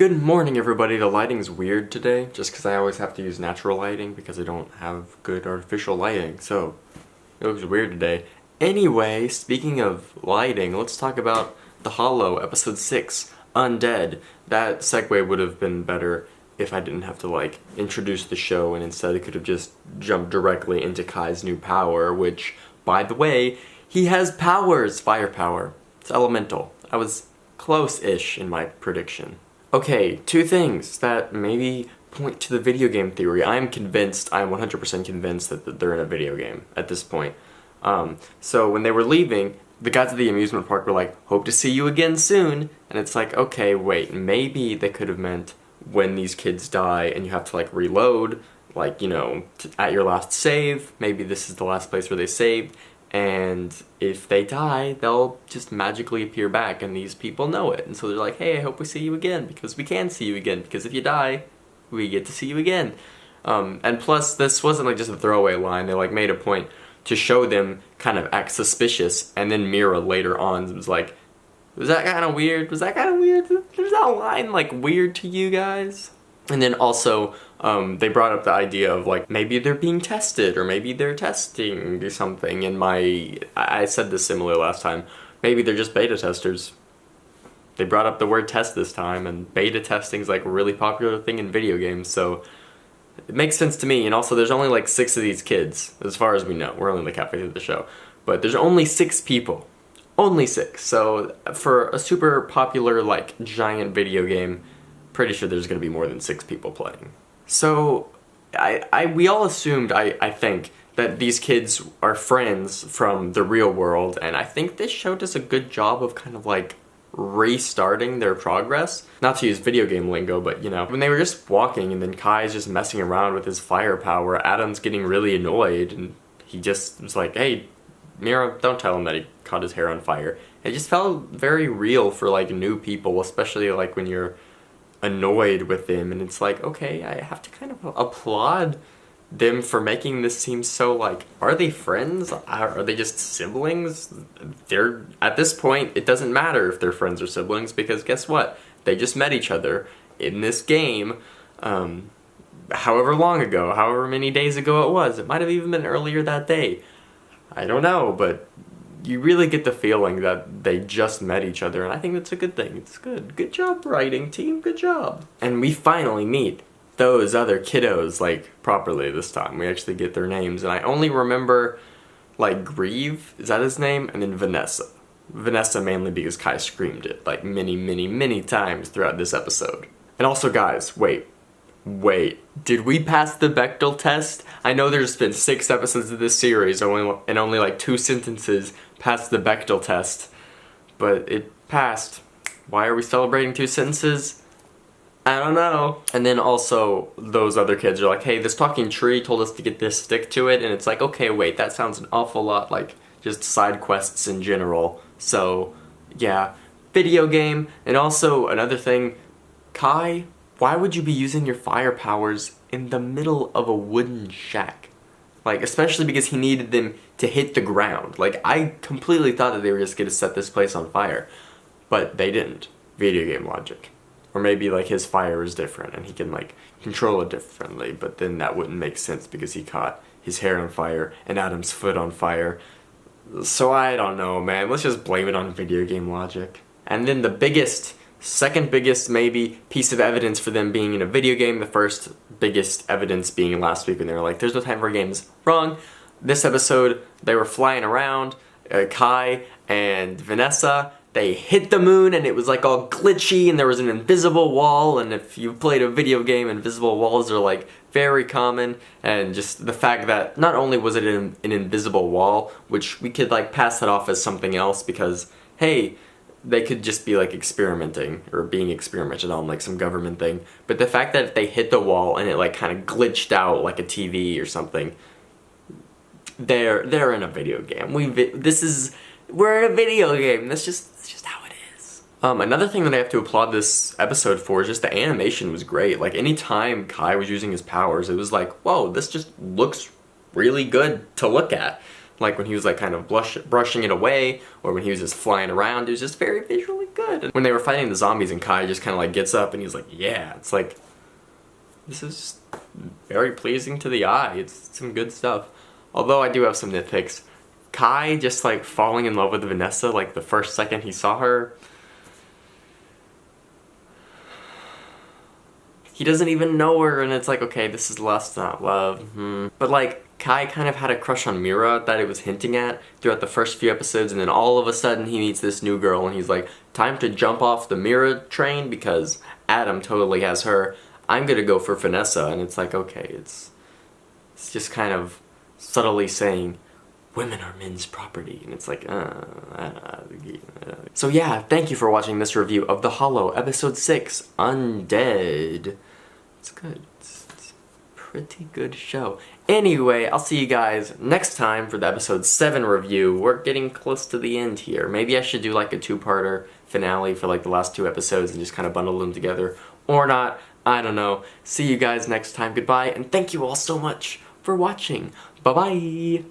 Good morning, everybody. The lighting's weird today, just because I always have to use natural lighting because I don't have good artificial lighting, so it looks weird today. Anyway, speaking of lighting, let's talk about The Hollow, Episode 6, Undead. That segue would have been better if I didn't have to, introduce the show, and instead I could have just jumped directly into Kai's new power, which, by the way, he has powers! Firepower. It's elemental. I was close-ish in my prediction. Okay, two things that maybe point to the video game theory. I'm 100% convinced that they're in a video game at this point. So when they were leaving, the guys at the amusement park were like, hope to see you again soon. And it's like, okay, wait, maybe they could have meant when these kids die and you have to reload, at your last save. Maybe this is the last place where they saved. And if they die, they'll just magically appear back, and these people know it. And so they're like, hey, I hope we see you again, because we can see you again, because if you die, we get to see you again. And plus, this wasn't just a throwaway line. They made a point to show them kind of act suspicious, and then Mira later on was like, was that kind of weird? Was that kind of weird? Was that line weird to you guys? And then also, they brought up the idea of maybe they're being tested, or maybe they're testing something. And I said this similar last time, maybe they're just beta testers. They brought up the word test this time, and beta testing's a really popular thing in video games, so it makes sense to me. And also there's only 6 of these kids, as far as we know. We're only halfway through the show. But there's only 6 people. Only 6. So for a super popular giant video game, pretty sure there's going to be more than 6 people playing. So, we all assumed, I think, that these kids are friends from the real world, and I think this show does a good job of kind of restarting their progress. Not to use video game lingo, but when they were just walking and then Kai's just messing around with his firepower, Adam's getting really annoyed, and he just was like, hey, Mira, don't tell him that he caught his hair on fire. It just felt very real for new people, especially when you're annoyed with them, and it's okay, I have to kind of applaud them for making this seem so are they friends? Are they just siblings? They're, at this point, it doesn't matter if they're friends or siblings, because guess what? They just met each other in this game, however long ago, however many days ago it was. It might have even been earlier that day. I don't know, but you really get the feeling that they just met each other, and I think that's a good thing. It's good. Good job, writing team. Good job. And we finally meet those other kiddos, properly this time. We actually get their names, and I only remember, Grieve, is that his name? And then Vanessa. Vanessa mainly because Kai screamed it, many, many, many times throughout this episode. And also, guys, wait, did we pass the Bechdel test? I know there's been 6 episodes of this series, and only 2 sentences passed the Bechdel test, but it passed. Why are we celebrating 2 sentences? I don't know. And then also, those other kids are hey, this talking tree told us to get this stick to it, and it's okay, wait, that sounds an awful lot like just side quests in general. So, yeah, video game. And also, another thing, Kai, why would you be using your fire powers in the middle of a wooden shack? Especially because he needed them to hit the ground. I completely thought that they were just going to set this place on fire. But they didn't. Video game logic. Or maybe, his fire is different and he can, control it differently. But then that wouldn't make sense because he caught his hair on fire and Adam's foot on fire. So I don't know, man. Let's just blame it on video game logic. And then the second biggest, maybe, piece of evidence for them being in a video game. The first biggest evidence being last week when they were there's no time for games. Wrong. This episode, they were flying around, Kai and Vanessa. They hit the moon, and it was all glitchy, and there was an invisible wall, and if you've played a video game, invisible walls are very common, and just the fact that not only was it an invisible wall, which we could pass that off as something else, because, hey, they could just be experimenting or being experimented on some government thing. But the fact that they hit the wall and it kind of glitched out like a TV or something, they're in a video game. We're in a video game. That's just how it is. Another thing that I have to applaud this episode for is just the animation was great. Any time Kai was using his powers, it was whoa, this just looks really good to look at. Like when he was like kind of brushing it away, or when he was just flying around, it was just very visually good. And when they were fighting the zombies and Kai just kind of like gets up and he's like, yeah, it's like, this is just very pleasing to the eye. It's some good stuff. Although I do have some nitpicks. Kai just like falling in love with Vanessa like the first second he saw her. He doesn't even know her and it's like, okay, this is lust, not love. But like, Kai kind of had a crush on Mira that it was hinting at throughout the first few episodes, and then all of a sudden he meets this new girl and he's like, time to jump off the Mira train because Adam totally has her. I'm gonna go for Vanessa, and it's like, okay, it's just kind of subtly saying, women are men's property, and it's like, So yeah, thank you for watching this review of The Hollow, Episode 6, Undead. It's good. It's a pretty good show. Anyway, I'll see you guys next time for the Episode 7 review. We're getting close to the end here. Maybe I should do like a two-parter finale for like the last 2 episodes and just kind of bundle them together. Or not. I don't know. See you guys next time. Goodbye, and thank you all so much for watching. Bye-bye!